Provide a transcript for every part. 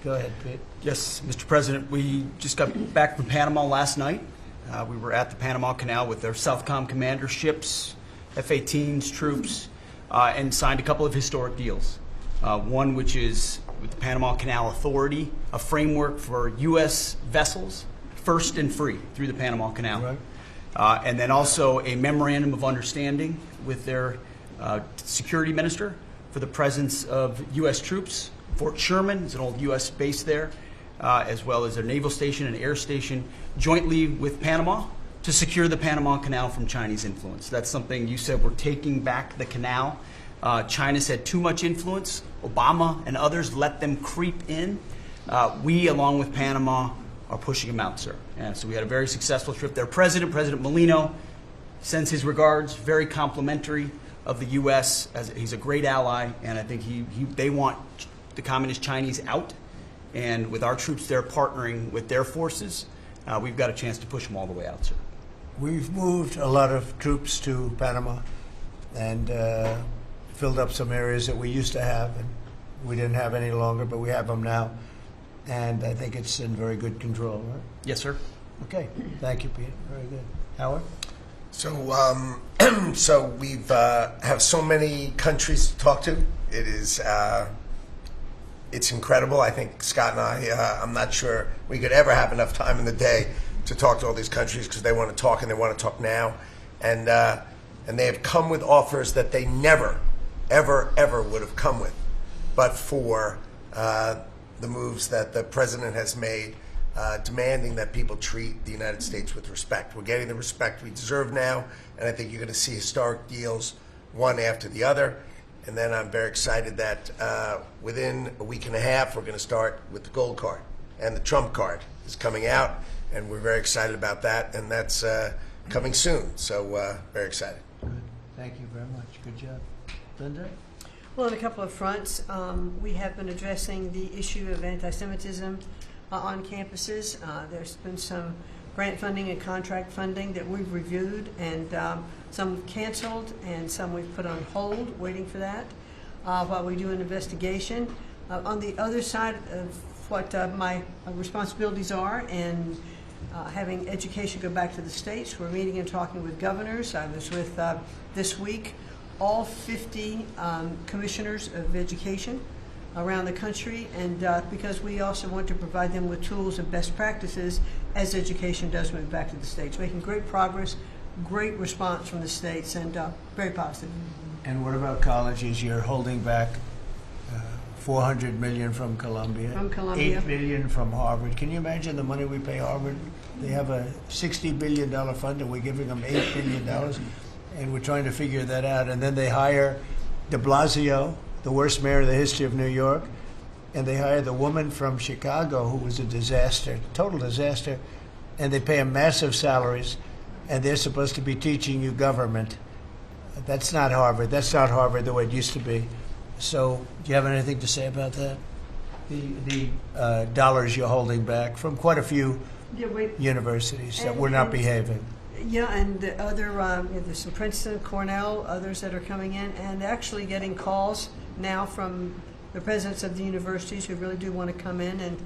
Go ahead, Pete. Yes, Mr. President, we just got back from Panama last night. We were at the Panama Canal with their Southcom commander ships, F-18s, troops, and signed a couple of historic deals. One which is with the Panama Canal Authority, a framework for U.S. vessels, first and free through the Panama Canal. Right. And then also a memorandum of understanding with their security minister for the presence of U.S. troops. Fort Sherman is an old U.S. base there, as well as their naval station and air station, jointly with Panama to secure the Panama Canal from Chinese influence. That's something you said, we're taking back the canal. China's had too much influence. Obama and others let them creep in. We, along with Panama, are pushing them out, sir. And so we had a very successful trip there. President Molino sends his regards, very complimentary of the U.S. as he's a great ally, and I think they want the Communist Chinese out, and with our troops there partnering with their forces, we've got a chance to push them all the way out, sir. We've moved a lot of troops to Panama and filled up some areas that we used to have, and we didn't have any longer, but we have them now, and I think it's in very good control, right? Yes, sir. Okay, thank you, Pete. Very good. Howard? So, so we've have so many countries to talk to. It is it's incredible. I think Scott and I, I'm not sure we could ever have enough time in the day to talk to all these countries because they want to talk and they want to talk now, and they have come with offers that they never, ever would have come with, but for the moves that the president has made. Demanding that people treat the United States with respect. We're getting the respect we deserve now, and I think you're going to see historic deals one after the other. And then I'm very excited that within a week and a half, we're going to start with the gold card. And the Trump card is coming out, and we're very excited about that, and that's coming soon. So very excited. Good. Thank you very much. Good job. Linda? Well, on a couple of fronts, we have been addressing the issue of anti-Semitism on campuses. There's been some grant funding and contract funding that we've reviewed, and some canceled and some we've put on hold, waiting for that, while we do an investigation. On the other side of what my responsibilities are, and having education go back to the states, we're meeting and talking with governors. I was with, this week, all 50 commissioners of education around the country, and because we also want to provide them with tools and best practices as education does move back to the states. Making great progress, great response from the states, and very positive. And what about colleges? You're holding back $400 million from Columbia, $8 billion from Harvard. Can you imagine the money we pay Harvard? They have a $60 billion fund, and we're giving them $8 billion, and we're trying to figure that out. And then they hire de Blasio, the worst mayor in the history of New York, and they hired the woman from Chicago who was a disaster, total disaster, and they pay them massive salaries, and they're supposed to be teaching you government. That's not Harvard. That's not Harvard the way it used to be. So do you have anything to say about that? The dollars you're holding back from quite a few universities that were not behaving. Yeah, and the other, there's some Princeton, Cornell, others that are coming in, and actually getting calls now from the presidents of the universities who really do want to come in and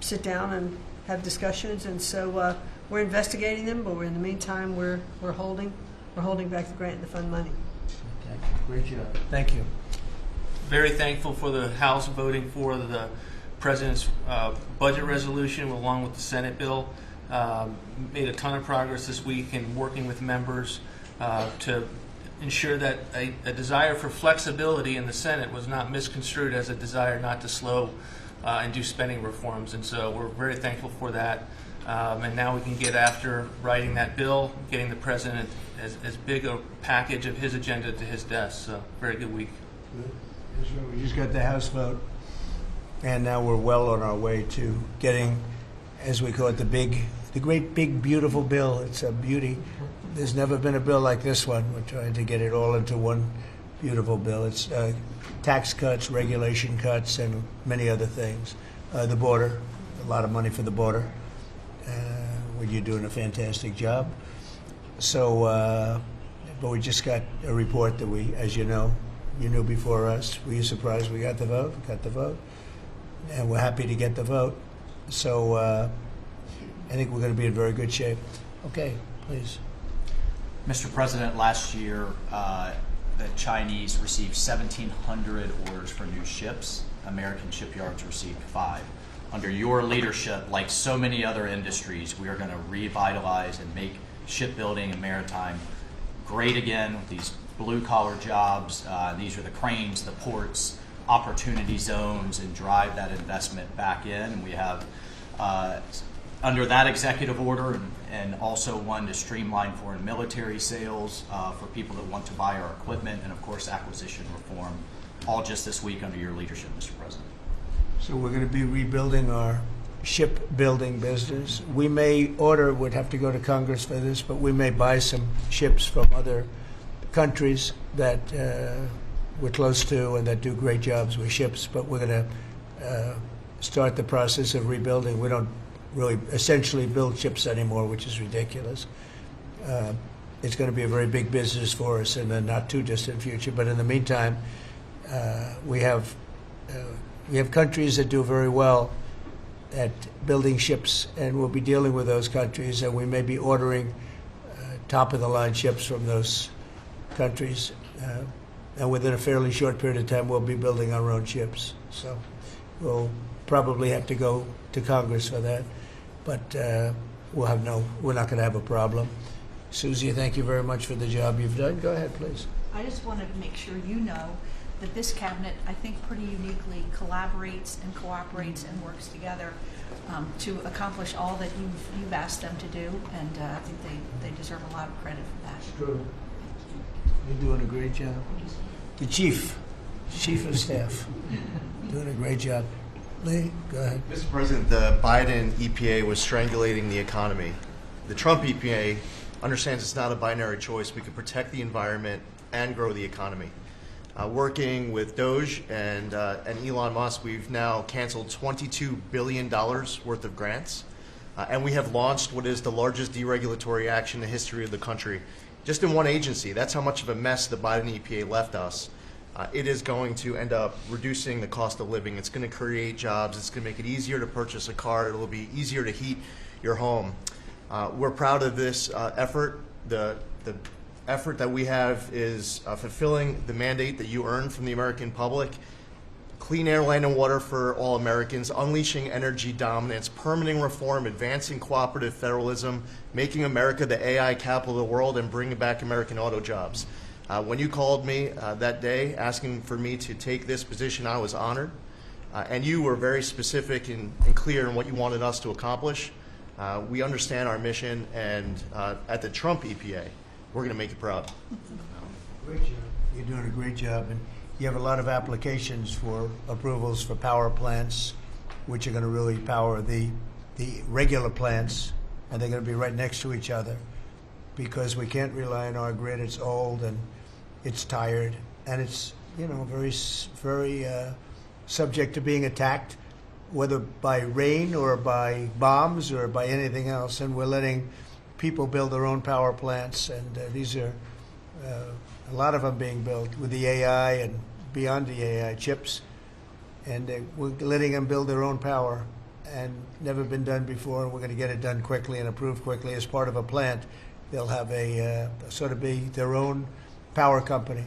sit down and have discussions. And so we're investigating them, but in the meantime, we're holding back the grant and the fund money. Thank you. Great job. Thank you. Very thankful for the House voting for the president's budget resolution along with the Senate bill. Made a ton of progress this week in working with members to ensure that a desire for flexibility in the Senate was not misconstrued as a desire not to slow and do spending reforms. And so we're very thankful for that. And now we can get after writing that bill, getting the president as big a package of his agenda to his desk. So very good week. Good. We just got the House vote, and now we're well on our way to getting, as we call it, the great big beautiful bill. It's a beauty. There's never been a bill like this one. We're trying to get it all into one beautiful bill. It's tax cuts, regulation cuts, and many other things. The border, a lot of money for the border. You're doing a fantastic job. So, but we just got a report that we, as you know, you knew before us. Were you surprised we got the vote? Got the vote. and we're happy to get the vote. So I think we're going to be in very good shape. Okay, please. Mr. President, last year the Chinese received 1,700 orders for new ships. American shipyards received 5. Under your leadership, like so many other industries, we are going to revitalize and make shipbuilding and maritime great again with these blue-collar jobs. These are the cranes, the ports, opportunity zones, and drive that investment back in. And we have, under that executive order, and also one to streamline foreign military sales for people that want to buy our equipment, and of course acquisition reform, all just this week under your leadership, Mr. President. So we're going to be rebuilding our shipbuilding business. We may order, would have to go to Congress for this, but we may buy some ships from other countries that we're close to and that do great jobs with ships, but we're going to start the process of rebuilding. We don't really essentially build ships anymore, which is ridiculous. It's going to be a very big business for us in the not too distant future, but in the meantime, we have countries that do very well at building ships, and we'll be dealing with those countries, and we may be ordering top-of-the-line ships from those countries. And within a fairly short period of time, we'll be building our own ships. So we'll probably have to go to Congress for that, but we're not going to have a problem. Susie, thank you very much for the job you've done. Go ahead, please. I just wanted to make sure you know that this cabinet, I think, pretty uniquely collaborates and cooperates and works together to accomplish all that you've asked them to do, and I think they deserve a lot of credit for that. It's true. You're doing a great job. The chief of staff, doing a great job. Lee, go ahead. Mr. President, the Biden EPA was strangulating the economy. The Trump EPA understands it's not a binary choice. We can protect the environment and grow the economy. Working with Doge and Elon Musk, we've now canceled $22 billion worth of grants, and we have launched what is the largest deregulatory action in the history of the country, just in one agency. That's how much of a mess the Biden EPA left us. It is going to end up reducing the cost of living. It's going to create jobs. It's going to make it easier to purchase a car. It will be easier to heat your home. We're proud of this effort. The effort that we have is fulfilling the mandate that you earned from the American public. Clean air, land, and water for all Americans, unleashing energy dominance, permitting reform, advancing cooperative federalism, making America the AI capital of the world, and bringing back American auto jobs. When you called me that day asking for me to take this position, I was honored. And you were very specific and clear in what you wanted us to accomplish. We understand our mission, and at the Trump EPA, we're going to make you proud. Great job. You're doing a great job. And you have a lot of applications for approvals for power plants, which are going to really power the regular plants, and they're going to be right next to each other because we can't rely on our grid. It's old and it's tired, and it's very subject to being attacked, whether by rain or by bombs or by anything else. And we're letting people build their own power plants, and these are a lot of them being built with the AI and beyond the AI chips, and we're letting them build their own power, and never been done before. We're going to get it done quickly and approved quickly as part of a plant. They'll have a sort of be their own power company,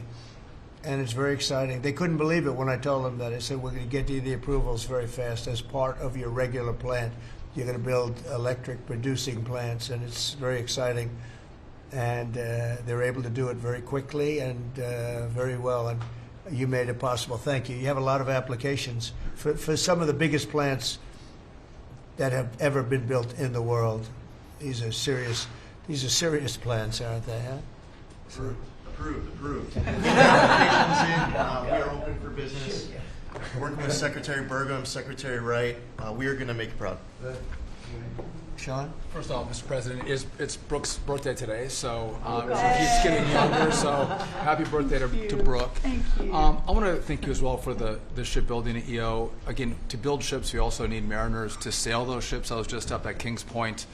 and it's very exciting. They couldn't believe it when I told them that. I said, we're going to get you the approvals very fast as part of your regular plant. You're going to build electric producing plants, and it's very exciting. And they're able to do it very quickly and very well. And you made it possible. Thank you. You have a lot of applications for some of the biggest plants that have ever been built in the world. These are serious plants, aren't they? Huh? Approved. We are open for business. Working with Secretary Burgum, Secretary Wright, we are going to make you proud. Sean? First off, Mr. President, it's Brooke's birthday today, so she keeps getting younger, so happy birthday to Brooke. Thank you. I want to thank you as well for the shipbuilding at EO. Again, to build ships, we also need mariners to sail those ships. I was just up at Kings Point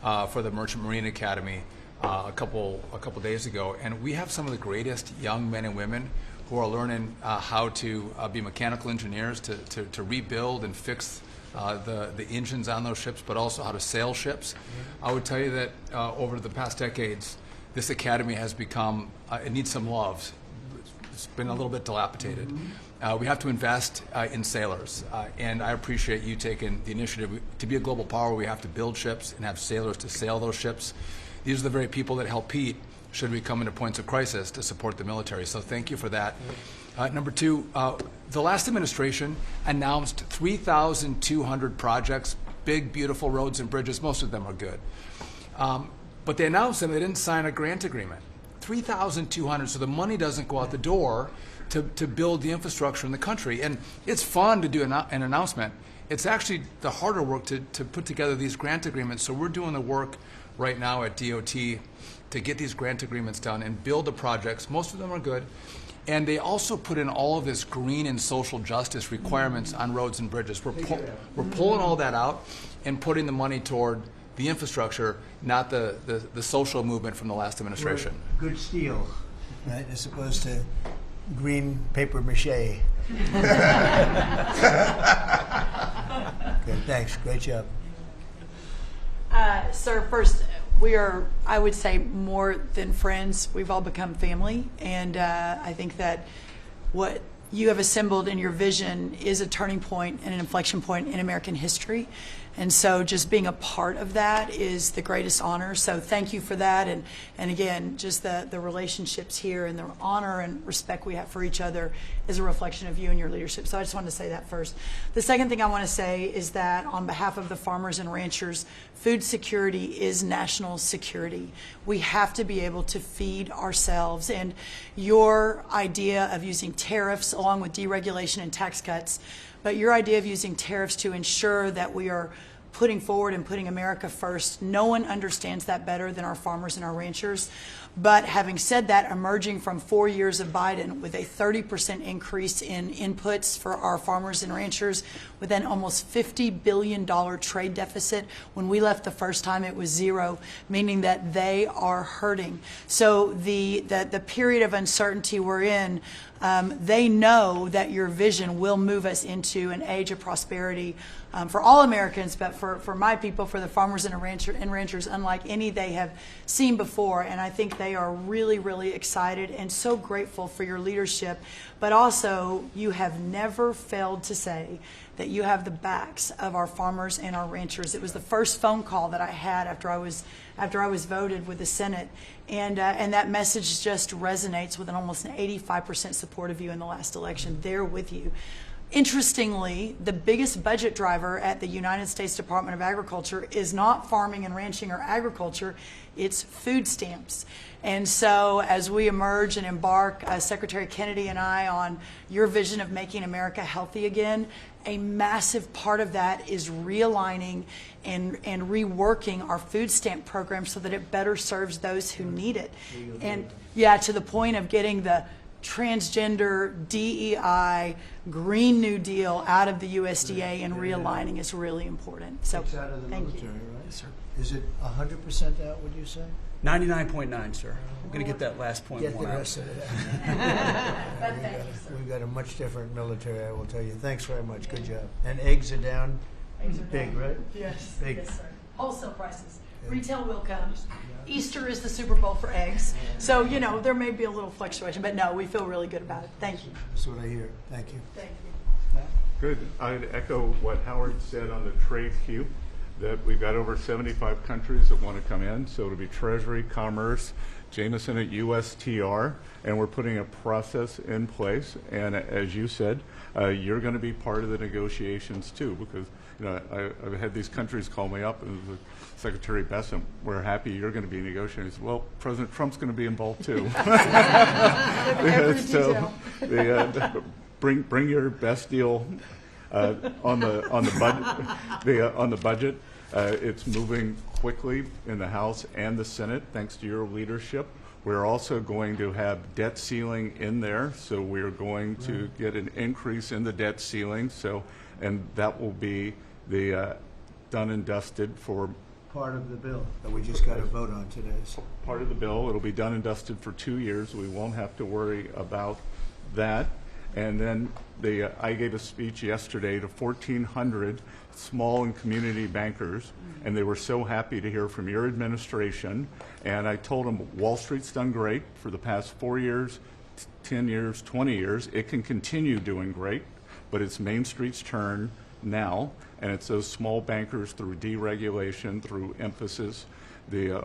for the Merchant Marine Academy a couple days ago, and we have some of the greatest young men and women who are learning how to be mechanical engineers to rebuild and fix the engines on those ships, but also how to sail ships. I would tell you that over the past decades, this academy has become, it needs some love. It's been a little bit dilapidated. We have to invest in sailors, and I appreciate you taking the initiative. To be a global power, we have to build ships and have sailors to sail those ships. These are the very people that help Pete should we come into points of crisis to support the military. So thank you for that. Number two, the last administration announced 3,200 projects, big, beautiful roads and bridges. Most of them are good. But they announced them, they didn't sign a grant agreement. 3,200, so the money doesn't go out the door to build the infrastructure in the country. And it's fun to do an announcement. It's actually the harder work to put together these grant agreements. So we're doing the work right now at DOT to get these grant agreements done and build the projects. Most of them are good. And they also put in all of this green and social justice requirements on roads and bridges. We're pulling all that out and putting the money toward the infrastructure, not the social movement from the last administration. Good steel, right, as opposed to green paper mache. Good, thanks. Great job. Sir, first, we are, I would say, more than friends. We've all become family, and I think that what you have assembled in your vision is a turning point and an inflection point in American history. And so just being a part of that is the greatest honor. So thank you for that. And again, just the relationships here and the honor and respect we have for each other is a reflection of you and your leadership. So I just wanted to say that first. The second thing I want to say is that on behalf of the farmers and ranchers, food security is national security. We have to be able to feed ourselves. And your idea of using tariffs along with deregulation and tax cuts, but your idea of using tariffs to ensure that we are putting forward and putting America first, no one understands that better than our farmers and our ranchers. But having said that, emerging from 4 years of Biden with a 30% increase in inputs for our farmers and ranchers, with an almost $50 billion trade deficit. When we left the first time, it was zero, meaning that they are hurting. So the period of uncertainty we're in, they know that your vision will move us into an age of prosperity for all Americans, but for my people, for the farmers and ranchers, unlike any they have seen before. And I think they are really, really excited and so grateful for your leadership. But also, you have never failed to say that you have the backs of our farmers and our ranchers. It was the first phone call that I had after I was voted with the Senate, and that message just resonates with almost an 85% support of you in the last election. They're with you. Interestingly, the biggest budget driver at the United States Department of Agriculture is not farming and ranching or agriculture, it's food stamps. And so as we emerge and embark, Secretary Kennedy and I, on your vision of making America healthy again, a massive part of that is realigning and reworking our food stamp program so that it better serves those who need it. And yeah, to the point of getting the transgender, DEI, Green New Deal out of the USDA and realigning is really important. So it's out of the thank military, you. right? Yes, sir. Is it 100% out, would you say? 99.9, sir. I'm going to get that last point Get the one out. rest of it But out. thank you, sir. We've got a much different military, I will tell you. Thanks very much. Good job. And eggs are down. Eggs are Big, down. right? Yes, Big. yes, sir. Wholesale prices. Retail will come. Easter is the Super Bowl for eggs. So, you know, there may be a little fluctuation, but no, we feel really good about it. Thank you. That's what I hear. Thank you. Thank you. Good. I'd echo what Howard said on the trade queue, that we've got over 75 countries that want to come in. So it'll be Treasury, Commerce, Jameson at USTR, and we're putting a process in place. And as you said, you're going to be part of the negotiations too, because I've had these countries call me up and Secretary Bessent, we're happy you're going to be negotiating. I said, well, President Trump's going to be involved too. So bring your best deal on the budget. It's moving quickly in the House and the Senate, thanks to your leadership. We're also going to have debt ceiling in there, so we're going to get an increase in the debt ceiling. So, and that will be the done and dusted for Part of the bill that we just got to vote on today. part of the bill. It'll be done and dusted for 2 years. We won't have to worry about that. And then I gave a speech yesterday to 1,400 small and community bankers, and they were so happy to hear from your administration. And I told them Wall Street's done great for the past 4 years, 10 years, 20 years. It can continue doing great, but it's Main Street's turn now, and it's those small bankers through deregulation, through emphasis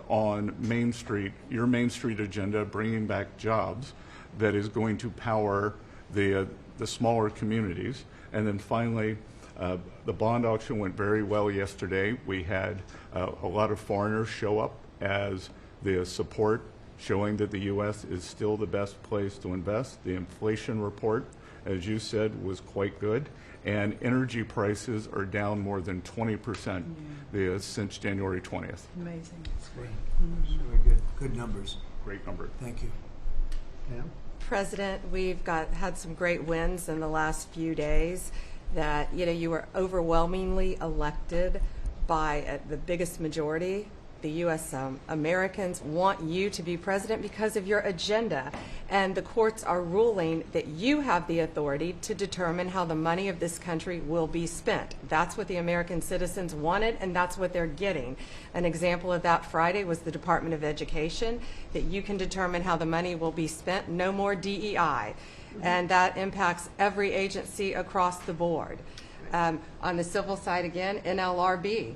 on Main Street, your Main Street agenda, bringing back jobs, that is going to power the smaller communities. And then finally, the bond auction went very well yesterday. We had a lot of foreigners show up as the support, showing that the U.S. is still the best place to invest. The inflation report, as you said, was quite good. And energy prices are down more than 20% since January 20th. Amazing. That's great. Very good. Good numbers. Great number. Thank you. Pam? President, we've had some great wins in the last few days. That you were overwhelmingly elected by the biggest majority. The U.S. Americans want you to be president because of your agenda, and the courts are ruling that you have the authority to determine how the money of this country will be spent. That's what the American citizens wanted, and that's what they're getting. An example of that Friday was the Department of Education, that you can determine how the money will be spent. No more DEI. And that impacts every agency across the board. On the civil side, again, NLRB.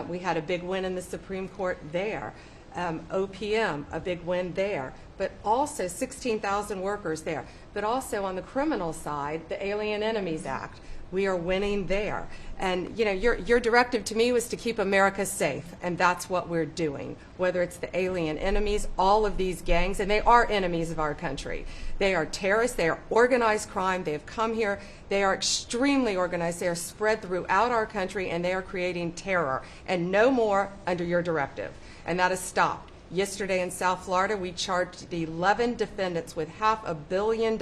We had a big win in the Supreme Court there. OPM, a big win there. But also 16,000 workers there. But also on the criminal side, the Alien Enemies Act. We are winning there. And your directive to me was to keep America safe, and that's what we're doing. Whether it's the alien enemies, all of these gangs, and they are enemies of our country. They are terrorists, they are organized crime, they have come here, they are extremely organized, they are spread throughout our country, and they are creating terror. And no more under your directive. And that is stopped. Yesterday in South Florida, we charged the 11 defendants with $500 million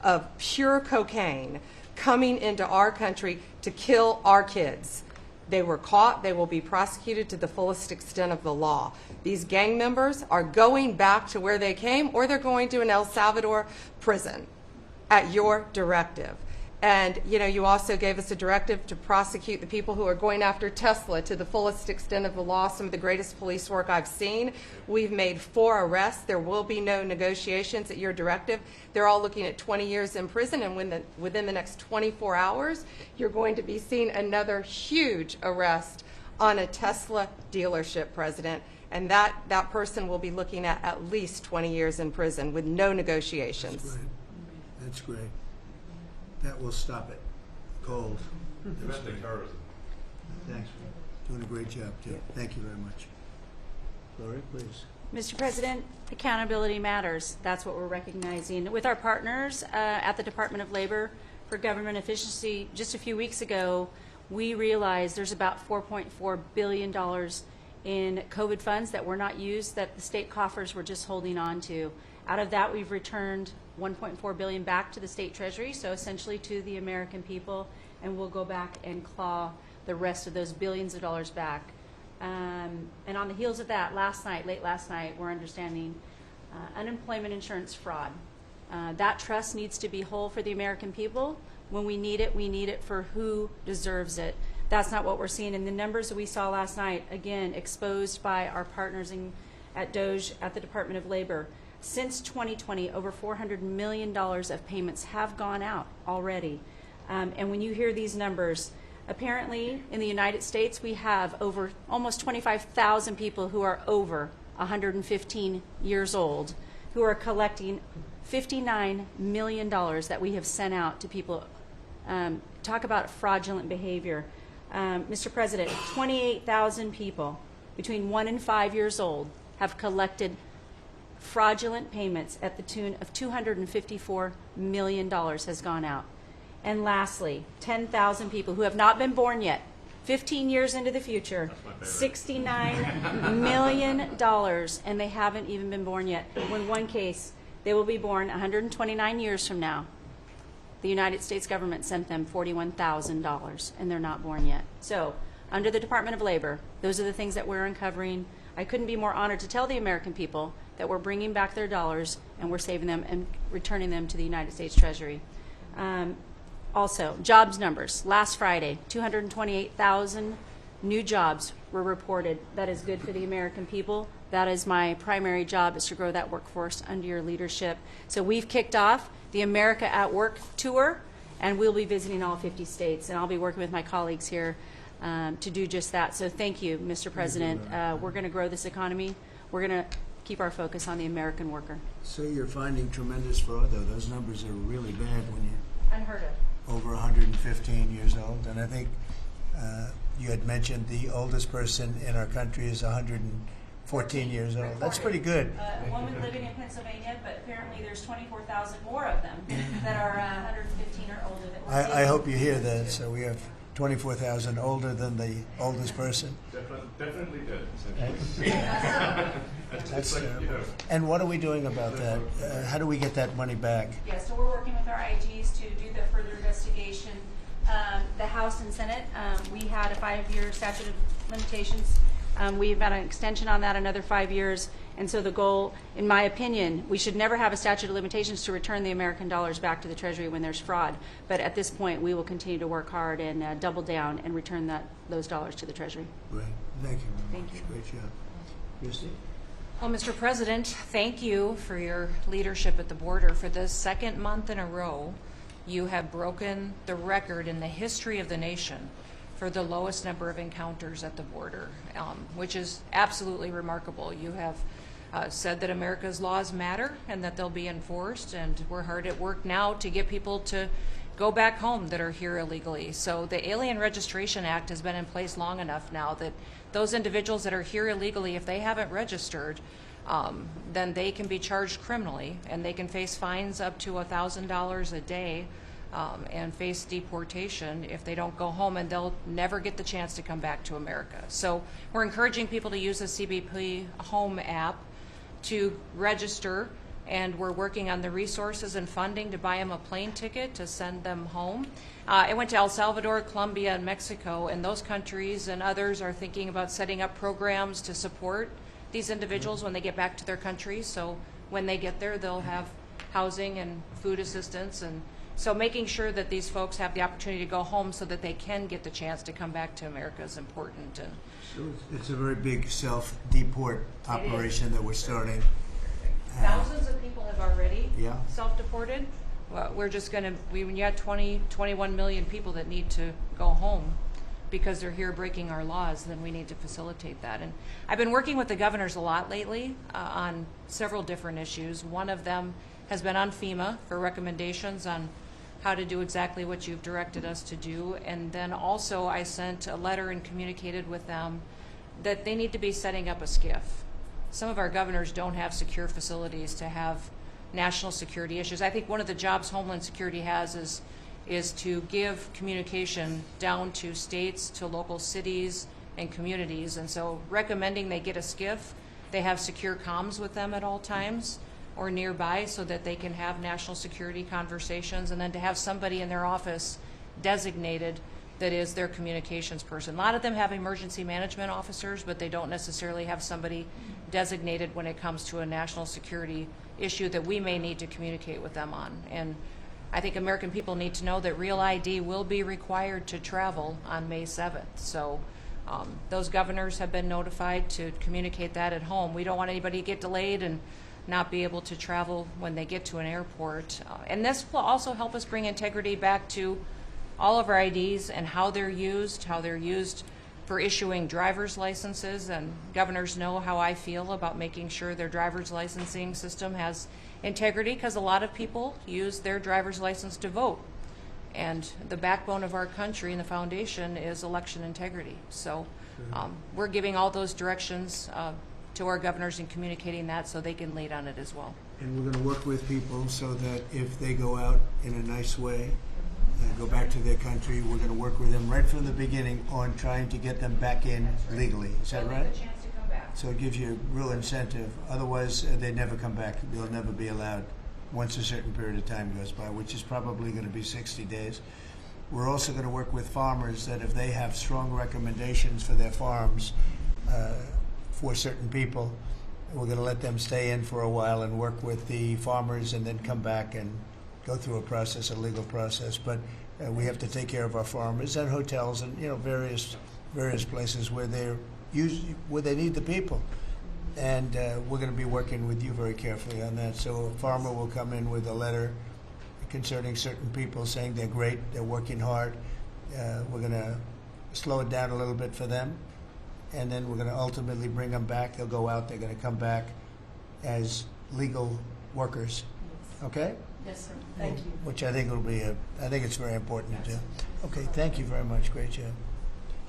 of pure cocaine coming into our country to kill our kids. They were caught. They will be prosecuted to the fullest extent of the law. These gang members are going back to where they came, or they're going to an El Salvador prison at your directive. And you also gave us a directive to prosecute the people who are going after Tesla to the fullest extent of the law, some of the greatest police work I've seen. We've made 4 arrests. There will be no negotiations at your directive. They're all looking at 20 years in prison, and within the next 24 hours, you're going to be seeing another huge arrest on a Tesla dealership, President. And that person will be looking at least 20 years in prison with no negotiations. That's great. That's great. That will stop it. Cold. Domestic terrorism. Thanks. Doing a great job, too. Thank you very much. Gloria, please. Mr. President, accountability matters. That's what we're recognizing. With our partners at the Department of Labor for Government Efficiency, just a few weeks ago, we realized there's about $4.4 billion in COVID funds that were not used, that the state coffers were just holding on to. Out of that, we've returned $1.4 billion back to the state treasury, so essentially to the American people, and we'll go back and claw the rest of those billions of dollars back. And on the heels of that, late last night, we're understanding unemployment insurance fraud. That trust needs to be whole for the American people. When we need it for who deserves it. That's not what we're seeing. And the numbers that we saw last night, again, exposed by our partners at DOJ, at the Department of Labor. Since 2020, over $400 million of payments have gone out already. And when you hear these numbers, apparently in the United States, we have over almost 25,000 people who are over 115 years old who are collecting $59 million that we have sent out to people. Talk about fraudulent behavior. Mr. President, 28,000 people between 1 and 5 years old have collected fraudulent payments at the tune of $254 million has gone out. And lastly, 10,000 people who have not been born yet, 15 years into the future, $69 million, and they haven't even been born yet. In one case, they will be born 129 years from now. The United States government sent them $41,000, and they're not born yet. So, under the Department of Labor, those are the things that we're uncovering. I couldn't be more honored to tell the American people that we're bringing back their dollars and we're saving them and returning them to the United States Treasury. Also, jobs numbers. Last Friday, 228,000 new jobs were reported. That is good for the American people. That is my primary job, is to grow that workforce under your leadership. So we've kicked off the America at Work tour, and we'll be visiting all 50 states, and I'll be working with my colleagues here to do just that. So thank you, Mr. President. We're going to grow this economy. We're going to keep our focus on the American worker. So you're finding tremendous fraud, though. Those numbers are really bad when you're Unheard of. over 115 years old. And I think you had mentioned the oldest person in our country is 114 years old. That's pretty good. A woman living in Pennsylvania, but apparently there's 24,000 more of them that are 115 or older. That I hope you hear that. So we have 24,000 older than the oldest person. Definitely dead. That's terrible. And what are we doing about that? How do we get that money back? Yeah, so we're working with our IGs to do the further investigation. The House and Senate, we had a 5-year statute of limitations. We've got an extension on that, another 5 years. And so the goal, in my opinion, we should never have a statute of limitations to return the American dollars back to the Treasury when there's fraud. But at this point, we will continue to work hard and double down and return those dollars to the Treasury. Right. Thank you very Thank much. you. Great job. Christy? Well, Mr. President, thank you for your leadership at the border. For the second month in a row, you have broken the record in the history of the nation for the lowest number of encounters at the border, which is absolutely remarkable. You have said that America's laws matter and that they'll be enforced, and we're hard at work now to get people to go back home that are here illegally. So the Alien Registration Act has been in place long enough now that those individuals that are here illegally, if they haven't registered, then they can be charged criminally, and they can face fines up to $1,000 a day and face deportation if they don't go home, and they'll never get the chance to come back to America. So we're encouraging people to use the CBP Home app to register, and we're working on the resources and funding to buy them a plane ticket to send them home. I went to El Salvador, Colombia, and Mexico, and those countries and others are thinking about setting up programs to support these individuals when they get back to their countries. So when they get there, they'll have housing and food assistance, and so making sure that these folks have the opportunity to go home so that they can get the chance to come back to America is important. And So it's a very big self-deport operation that we're starting. thousands of people have already Yeah. self-deported. Well, we're just going to, when you have 21 million people that need to go home because they're here breaking our laws, then we need to facilitate that. And I've been working with the governors a lot lately on several different issues. One of them has been on FEMA for recommendations on how to do exactly what you've directed us to do. And then also I sent a letter and communicated with them that they need to be setting up a SCIF. Some of our governors don't have secure facilities to have national security issues. I think one of the jobs Homeland Security has is to give communication down to states, to local cities and communities. And so recommending they get a SCIF, they have secure comms with them at all times or nearby so that they can have national security conversations, and then to have somebody in their office designated that is their communications person. A lot of them have emergency management officers, but they don't necessarily have somebody designated when it comes to a national security issue that we may need to communicate with them on. And I think American people need to know that Real ID will be required to travel on May 7th. So those governors have been notified to communicate that at home. We don't want anybody to get delayed and not be able to travel when they get to an airport. And this will also help us bring integrity back to all of our IDs and how they're used for issuing driver's licenses. And governors know how I feel about making sure their driver's licensing system has integrity, because a lot of people use their driver's license to vote. And the backbone of our country and the foundation is election integrity. So we're giving all those directions to our governors and communicating that so they can lead on it as well. And we're going to work with people so that if they go out in a nice way, go back to their country, we're going to work with them right from the beginning on trying to get them back in legally. Is that right? A chance to come back. So it gives you a real incentive. Otherwise, they never come back. They'll never be allowed once a certain period of time goes by, which is probably going to be 60 days. We're also going to work with farmers that if they have strong recommendations for their farms for certain people, We're going to let them stay in for a while and work with the farmers and then come back and go through a process, a legal process. But we have to take care of our farmers and hotels and, various places where where they need the people. And we're going to be working with you very carefully on that. So a farmer will come in with a letter concerning certain people saying they're great, they're working hard. We're going to slow it down a little bit for them. And then we're going to ultimately bring them back. They'll go out, they're going to come back as legal workers. Okay? Yes, sir. Thank you. Which I think will be I think it's very important. Okay, thank you very much. Great job.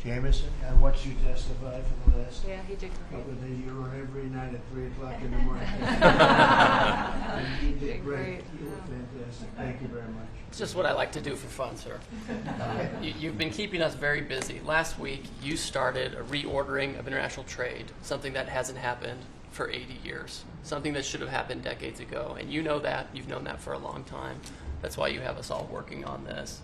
Jameson, I watched you testify for the last Yeah, he did great. couple of days. You were on every night at 3 o'clock in the morning. And you did great. You were fantastic. Thank you very much. It's just what I like to do for fun, sir. You've been keeping us very busy. Last week, you started a reordering of international trade, something that hasn't happened for 80 years, something that should have happened decades ago. And you know that. You've known that for a long time. That's why you have us all working on this.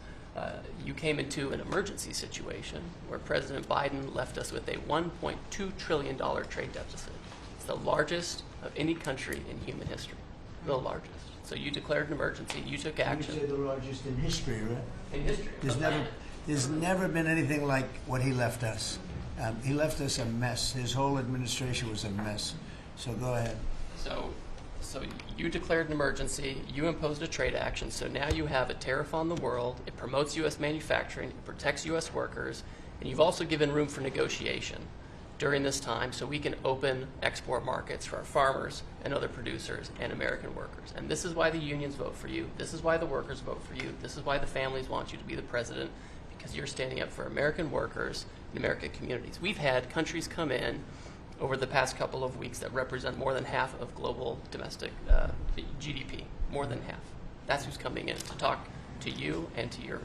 You came into an emergency situation where President Biden left us with a $1.2 trillion trade deficit. It's the largest of any country in human history, the largest. So you declared an emergency. You took action. You say the largest in history, right? In history. There's never been anything like what he left us. He left us a mess. His whole administration was a mess. So go ahead. So you declared an emergency, you imposed a trade action, so now you have a tariff on the world, it promotes U.S. manufacturing, it protects U.S. workers, and you've also given room for negotiation during this time so we can open export markets for our farmers and other producers and American workers. And this is why the unions vote for you, this is why the workers vote for you, this is why the families want you to be the president, because you're standing up for American workers and American communities. We've had countries come in over the past couple of weeks that represent more than half of global domestic GDP, more than half. That's who's coming in to talk to you and to your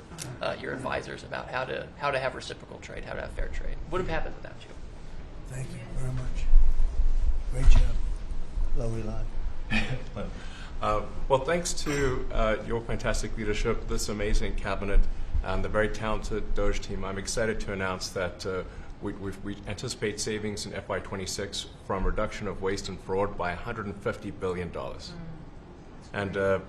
advisors about how to have reciprocal trade, how to have fair trade. Would have happened without you. Thank you very much. Great job. Lovely lot. Well, thanks to your fantastic leadership, this amazing cabinet, and the very talented Doge team, I'm excited to announce that we anticipate savings in FY26 from reduction of waste and fraud by $150 billion. And I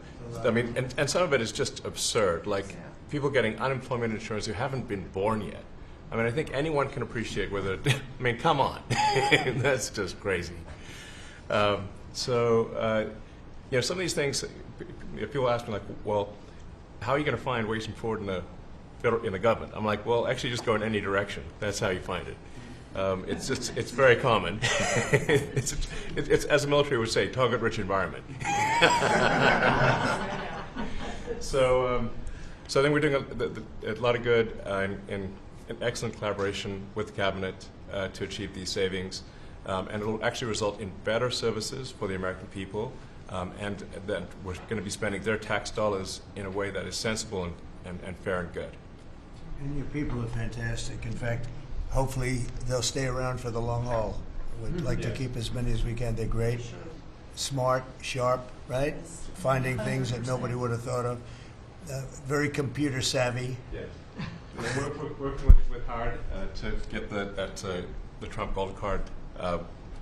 mean, and some of it is just absurd, like people getting unemployment insurance who haven't been born yet. I mean, I think anyone can appreciate whether, I mean, come on, that's just crazy. Some of these things, people ask me like, well, how are you going to find waste and fraud in the government? I'm like, well, actually just go in any direction. That's how you find it. It's very common. it's as the military would say, target-rich environment. So I think we're doing a lot of good in excellent collaboration with the cabinet to achieve these savings. And it will actually result in better services for the American people, and that we're going to be spending their tax dollars in a way that is sensible and fair and good. And your people are fantastic. In fact, hopefully they'll stay around for the long haul. We'd like to keep as many as we can. They're great, smart, sharp, right? Finding things that nobody would have thought of. Very computer savvy. Yes. We're working with Howard to get the Trump Gold Card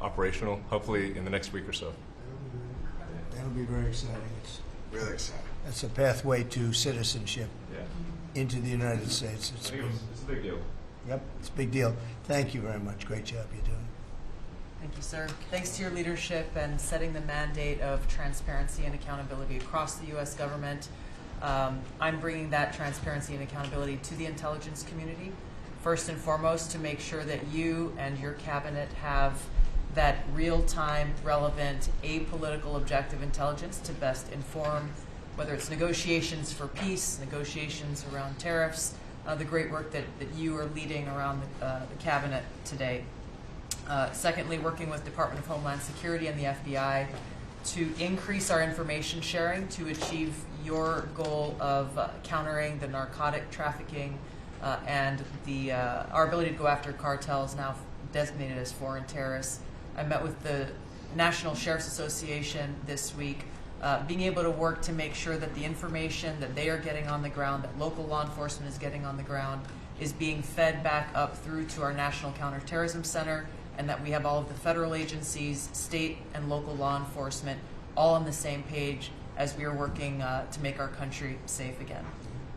operational, hopefully in the next week or so. That'll be very exciting. It's really exciting. That's a pathway to citizenship. Yeah. Into the United States. It's a big deal. Yep, it's a big deal. Thank you very much. Great job you're doing. Thank you, sir. Thanks to your leadership and setting the mandate of transparency and accountability across the U.S. government. I'm bringing that transparency and accountability to the intelligence community, first and foremost, to make sure that you and your cabinet have that real-time, relevant, apolitical, objective intelligence to best inform whether it's negotiations for peace, negotiations around tariffs, the great work that you are leading around the cabinet today. Secondly, working with Department of Homeland Security and the FBI to increase our information sharing to achieve your goal of countering the narcotic trafficking and our ability to go after cartels now designated as foreign terrorists. I met with the National Sheriff's Association this week, being able to work to make sure that the information that they are getting on the ground, that local law enforcement is getting on the ground, is being fed back up through to our National Counterterrorism Center and that we have all of the federal agencies, state and local law enforcement all on the same page as we are working to make our country safe again.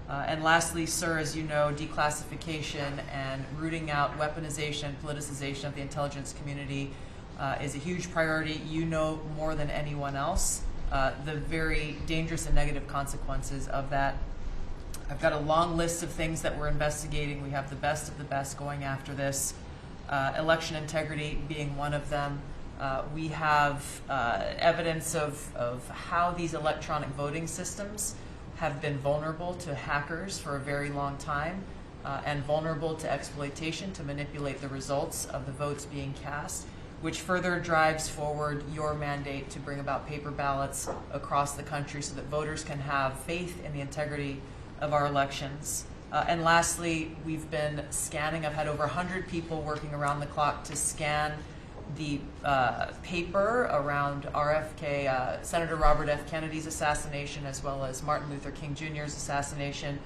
And lastly, sir, as you know, declassification and rooting out weaponization, politicization of the intelligence community is a huge priority. You know more than anyone else the very dangerous and negative consequences of that. I've got a long list of things that we're investigating. We have the best of the best going after this. Election integrity being one of them. We have evidence of how these electronic voting systems have been vulnerable to hackers for a very long time and vulnerable to exploitation to manipulate the results of the votes being cast, which further drives forward your mandate to bring about paper ballots across the country so that voters can have faith in the integrity of our elections. And lastly, we've been scanning. I've had over 100 people working around the clock to scan the paper around RFK, Senator Robert F. Kennedy's assassination, as well as Martin Luther King Jr.'s assassination.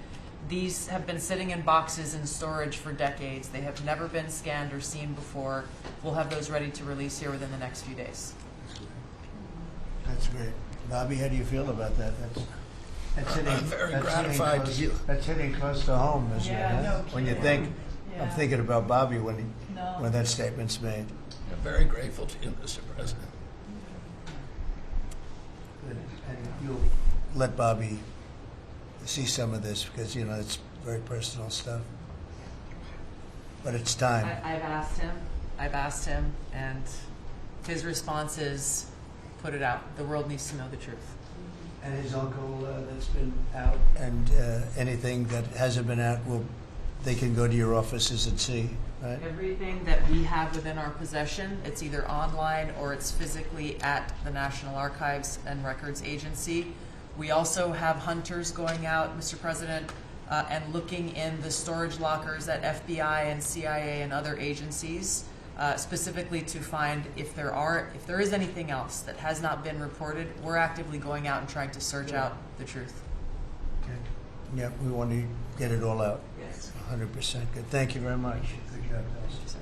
These have been sitting in boxes in storage for decades. They have never been scanned or seen before. We'll have those ready to release here within the next few days. That's great. Bobby, how do you feel about that? That's hitting, I'm very gratified to hear. That's hitting close to home, isn't it? No When you kidding. think, Yeah. I'm thinking about Bobby when that statement's made. I'm very grateful to you, Mr. President. And you'll let Bobby see some of this because, you know, it's very personal stuff. But it's time. I've asked him, and his response is, put it out. The world needs to know the truth. And his uncle that's been out, and anything that hasn't been out, they can go to your offices and see, right? Everything that we have within our possession, it's either online or it's physically at the National Archives and Records Agency. We also have hunters going out, Mr. President, and looking in the storage lockers at FBI and CIA and other agencies, specifically to find if there is anything else that has not been reported. We're actively going out and trying to search out the truth. Okay. Yeah, we want to get it all out. Yes. 100% good. Thank you very much. Good job, guys.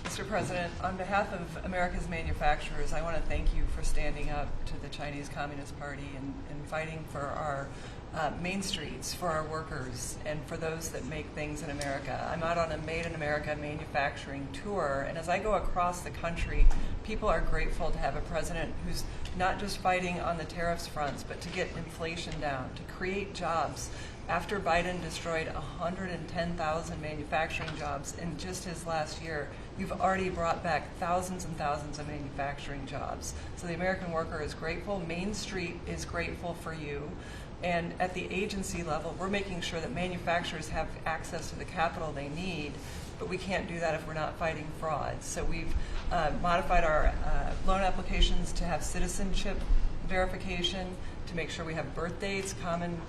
Mr. President, on behalf of America's manufacturers, I want to thank you for standing up to the Chinese Communist Party and fighting for our main streets, for our workers, and for those that make things in America. I'm out on a Made in America manufacturing tour, and as I go across the country, people are grateful to have a president who's not just fighting on the tariffs fronts, but to get inflation down, to create jobs. After Biden destroyed 110,000 manufacturing jobs in just his last year, you've already brought back thousands and thousands of manufacturing jobs. So the American worker is grateful. Main Street is grateful for you. And at the agency level, we're making sure that manufacturers have access to the capital they need, but we can't do that if we're not fighting fraud. So we've modified our loan applications to have citizenship verification, to make sure we have birth dates, common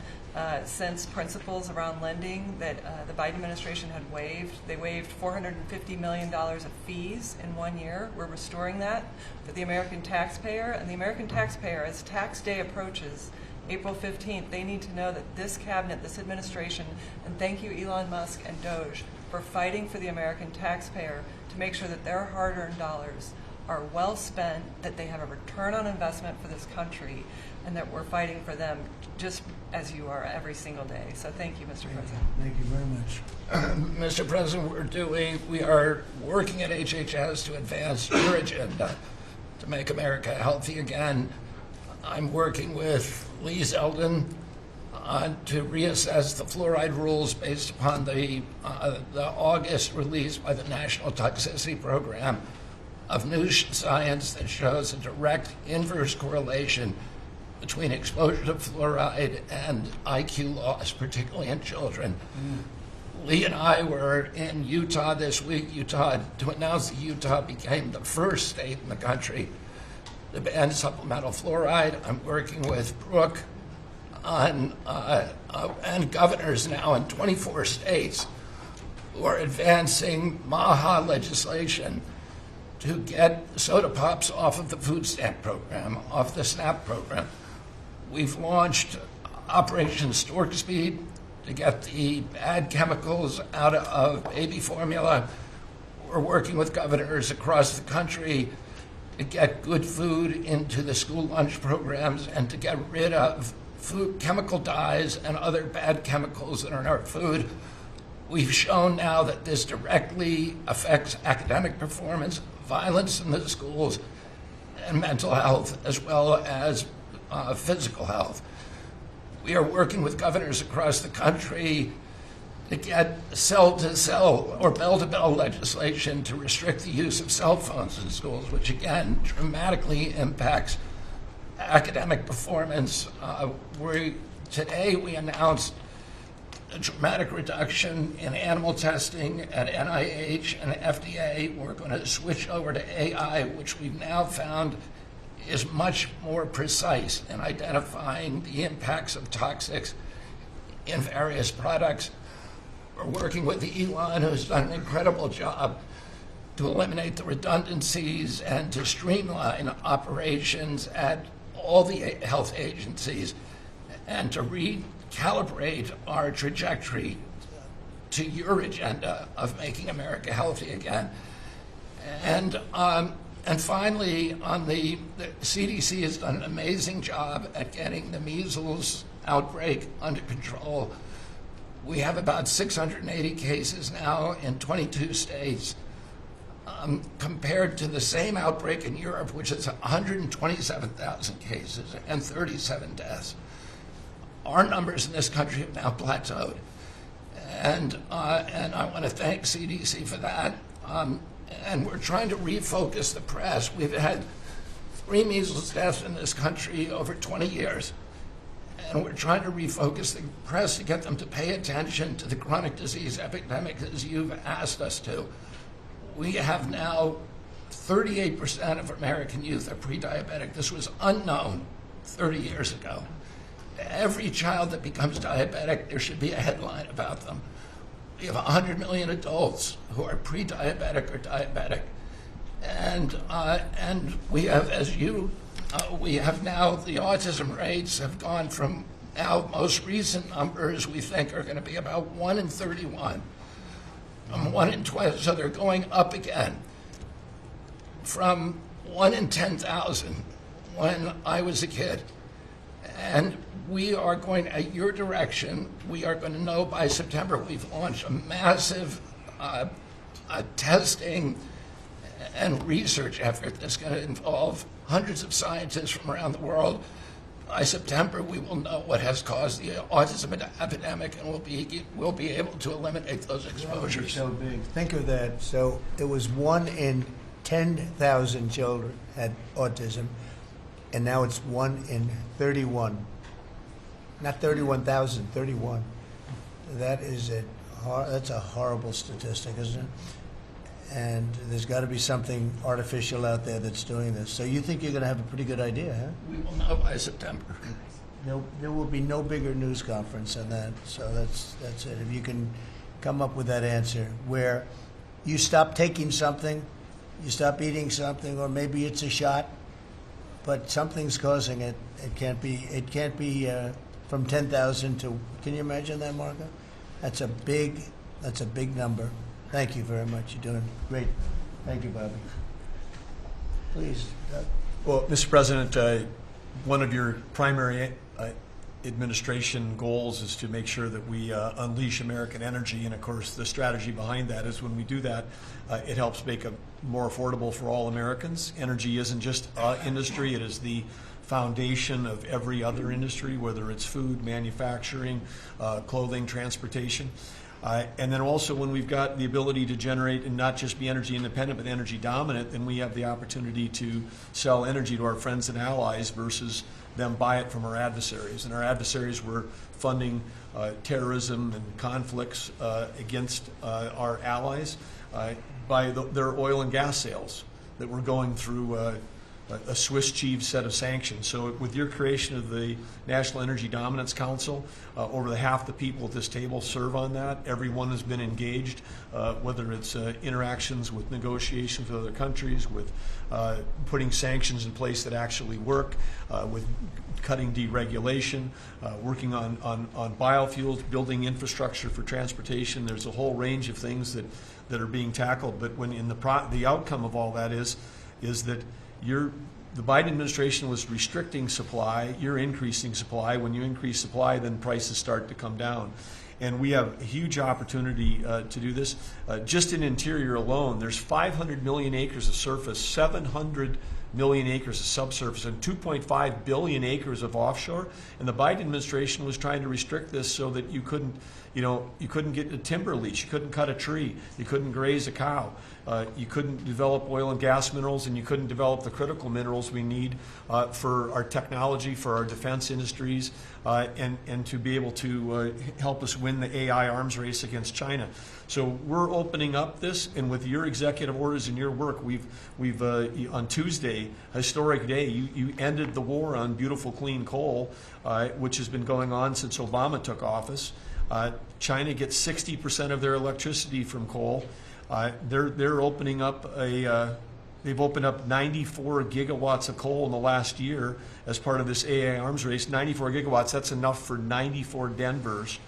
sense principles around lending that the Biden administration had waived. They waived $450 million of fees in 1 year. We're restoring that for the American taxpayer. And the American taxpayer, as tax day approaches, April 15th, they need to know that this cabinet, this administration, and thank you Elon Musk and Doge for fighting for the American taxpayer to make sure that their hard-earned dollars are well spent, that they have a return on investment for this country, and that we're fighting for them just as you are every single day. So thank you, Mr. President. Thank you very much. Mr. President, we are working at HHS to advance your agenda to make America healthy again. I'm working with Lee Zeldin to reassess the fluoride rules based upon the August release by the National Toxicity Program of new science that shows a direct inverse correlation between exposure to fluoride and IQ loss, particularly in children. Lee and I were in Utah this week, to announce that Utah became the first state in the country to ban supplemental fluoride. I'm working with Brooke on, and governors now in 24 states who are advancing MAHA legislation to get soda pops off of the food stamp program, off the SNAP program. We've launched Operation Stork Speed to get the bad chemicals out of baby formula. We're We're working with governors across the country to get good food into the school lunch programs and to get rid of food, chemical dyes and other bad chemicals that are in our food. We've shown now that this directly affects academic performance, violence in the schools, and mental health, as well as physical health. We are working with governors across the country to get cell-to-cell or bell-to-bell legislation to restrict the use of cell phones in schools, which again dramatically impacts academic performance. Today we announced a dramatic reduction in animal testing at NIH and FDA. We're going to switch over to AI, which we've now found is much more precise in identifying the impacts of toxics in various products. We're working with Elon, who's done an incredible job to eliminate the redundancies and to streamline operations at all the health agencies and to recalibrate our trajectory to your agenda of making America healthy again. And finally, the CDC has done an amazing job at getting the measles outbreak under control. We have about 680 cases now in 22 states, compared to the same outbreak in Europe, which is 127,000 cases and 37 deaths. Our numbers in this country have now plateaued. And I want to thank CDC for that. And we're trying to refocus the press. We've had 3 measles deaths in this country over 20 years. And we're trying to refocus the press to get them to pay attention to the chronic disease epidemic as you've asked us to. We have now 38% of American youth are pre-diabetic. This was unknown 30 years ago. Every child that becomes diabetic, there should be a headline about them. We have 100 million adults who are pre-diabetic or diabetic. And we have, we have now, the autism rates have gone from now most recent numbers we think are going to be about 1 in 31. 1 in 12, so they're going up again from 1 in 10,000 when I was a kid. And we are going, at your direction, we are going to know by September. We've launched a massive testing and research effort that's going to involve hundreds of scientists from around the world. By September, we will know what has caused the autism epidemic, and we'll be able to eliminate those exposures. So big. Think of that. So it was 1 in 10,000 children had autism, and now it's 1 in 31. Not 31,000, 31. That's a horrible statistic, isn't it? And there's got to be something artificial out there that's doing this. So you think you're going to have a pretty good idea, huh? We will know by September. There will be no bigger news conference than that. So that's it. If you can come up with that answer where you stop taking something, you stop eating something, or maybe it's a shot, but something's causing it. It can't be from 10,000 to. Can you imagine that, Marco? That's a big number. Thank you very much. You're doing great. Thank you, Bobby. Please, Doug. Well, Mr. President, one of your primary administration goals is to make sure that we unleash American energy, and of course the strategy behind that is when we do that, it helps make it more affordable for all Americans. Energy isn't just industry, it is the foundation of every other industry, whether it's food, manufacturing, clothing, transportation. And then also when we've got the ability to generate and not just be energy independent but energy dominant, then we have the opportunity to sell energy to our friends and allies versus them buy it from our adversaries. And our adversaries were funding terrorism and conflicts against our allies by their oil and gas sales that were going through a Swiss cheese set of sanctions. So with your creation of the National Energy Dominance Council, over half the people at this table serve on that. Everyone has been engaged, whether it's interactions with negotiations with other countries, with putting sanctions in place that actually work, with cutting deregulation, working on biofuels, building infrastructure for transportation. There's a whole range of things that are being tackled. But when in the outcome of all that is that the Biden administration was restricting supply, you're increasing supply. When you increase supply, then prices start to come down. And we have a huge opportunity to do this. Just in interior alone, there's 500 million acres of surface, 700 million acres of subsurface, and 2.5 billion acres of offshore. And the Biden administration was trying to restrict this so that you couldn't get a timber lease, you couldn't cut a tree, you couldn't graze a cow, you couldn't develop oil and gas minerals, and you couldn't develop the critical minerals we need for our technology, for our defense industries, and to be able to help us win the AI arms race against China. So we're opening up this, and with your executive orders and your work, we've on Tuesday, historic day, you ended the war on beautiful clean coal, which has been going on since Obama took office. China gets 60% of their electricity from coal. They're opening up they've opened up 94 gigawatts of coal in the last year as part of this AI arms race. 94 gigawatts, that's enough for 94 Denvers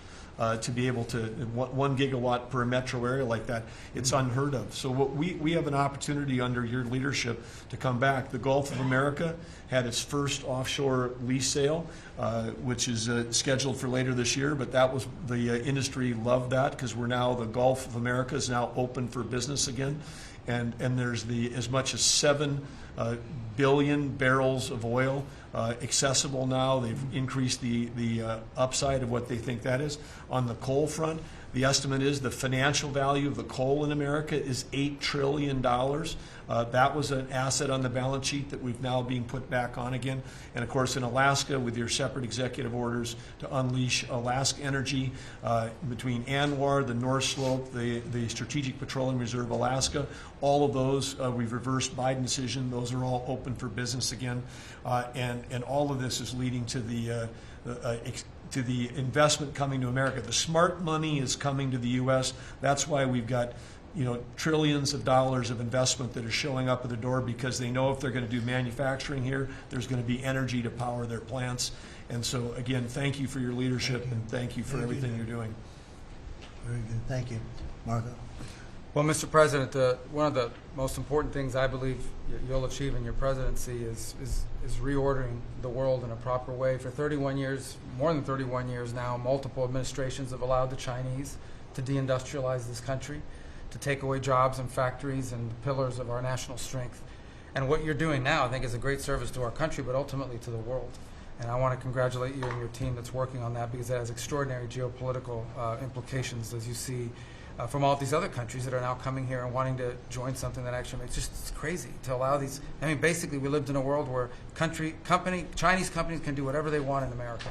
to be able to, 1 gigawatt per metro area like that. It's unheard of. So we have an opportunity under your leadership to come back. The Gulf of America had its first offshore lease sale, which is scheduled for later this year, but that was, the industry loved that because the Gulf of America is now open for business again. And there's as much as 7 billion barrels of oil accessible now. They've increased the upside of what they think that is. On the coal front, the estimate is the financial value of the coal in America is $8 trillion. That was an asset on the balance sheet that we've now being put back on again. And of course in Alaska, with your separate executive orders to unleash Alaska energy between ANWR, the North Slope, the Strategic Petroleum Reserve Alaska, all of those, we've reversed Biden decision. Those are all open for business again. And all of this is leading to the investment coming to America. The smart money is coming to the U.S. That's why we've got trillions of dollars of investment that are showing up at the door, because they know if they're going to do manufacturing here, there's going to be energy to power their plants. And so, again, thank you for your leadership and thank you for everything you're doing. Very good. Thank you. Marco. Well, Mr. President, one of the most important things I believe you'll achieve in your presidency is reordering the world in a proper way. For 31 years, more than 31 years now, multiple administrations have allowed the Chinese to deindustrialize this country, to take away jobs and factories and the pillars of our national strength. And what you're doing now, I think, is a great service to our country, but ultimately to the world. And I want to congratulate you and your team that's working on that, because it has extraordinary geopolitical implications, as you see, from all these other countries that are now coming here and wanting to join something that actually makes it's crazy to allow these. I mean, basically, we lived in a world where Chinese companies can do whatever they want in America,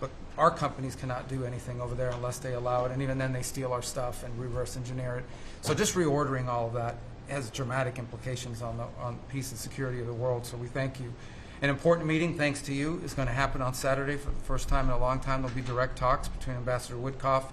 but our companies cannot do anything over there unless they allow it, and even then they steal our stuff and reverse engineer it. So just reordering all of that has dramatic implications on peace and security of the world, so we thank you. An important meeting, thanks to you, is going to happen on Saturday for the first time in a long time. There'll be direct talks between Ambassador Witkoff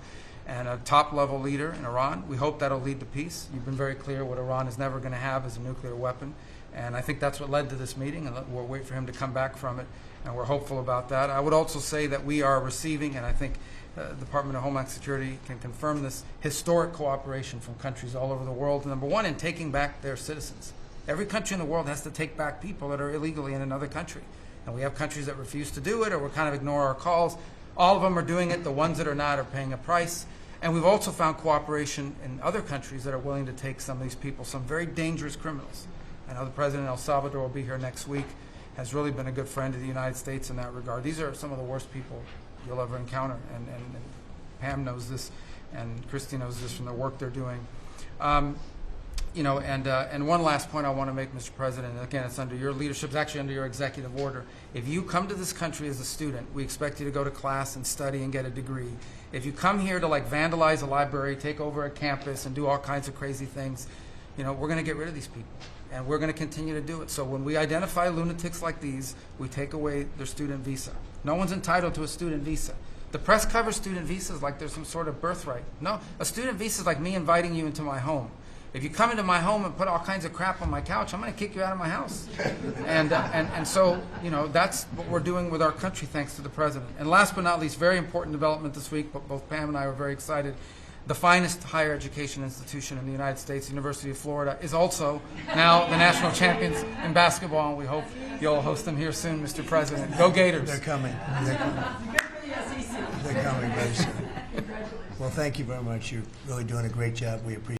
and a top-level leader in Iran. We hope that'll lead to peace. You've been very clear what Iran is never going to have is a nuclear weapon, and I think that's what led to this meeting, and we'll wait for him to come back from it, and we're hopeful about that. I would also say that we are receiving, and I think the Department of Homeland Security can confirm this, historic cooperation from countries all over the world. Number one, in taking back their citizens. Every country in the world has to take back people that are illegally in another country, and we have countries that refuse to do it or will kind of ignore our calls. All of them are doing it. The ones that are not are paying a price. And we've also found cooperation in other countries that are willing to take some of these people, some very dangerous criminals. I know the President of El Salvador will be here next week, has really been a good friend of the United States in that regard. These are some of the worst people you'll ever encounter, and Pam knows this, and Christy knows this from the work they're doing. And one last point I want to make, Mr. President, and again, it's under your leadership, it's actually under your executive order. If you come to this country as a student, we expect you to go to class and study and get a degree. If you come here to vandalize a library, take over a campus, and do all kinds of crazy things, we're going to get rid of these people. and we're going to continue to do it. So when we identify lunatics like these, we take away their student visa. No one's entitled to a student visa. The press covers student visas like there's some sort of birthright. No, a student visa is like me inviting you into my home. If you come into my home and put all kinds of crap on my couch, I'm going to kick you out of my house. And so, you know, that's what we're doing with our country, thanks to the president. And last but not least, very important development this week, but both Pam and I were very excited. The finest higher education institution in the United States, University of Florida, is also now the national champions in basketball, and we hope you'll host them here soon, Mr. President. Go Gators. They're coming. They're coming. They're coming very soon. Well, thank you very much. You're really doing a great job. We appreciate it.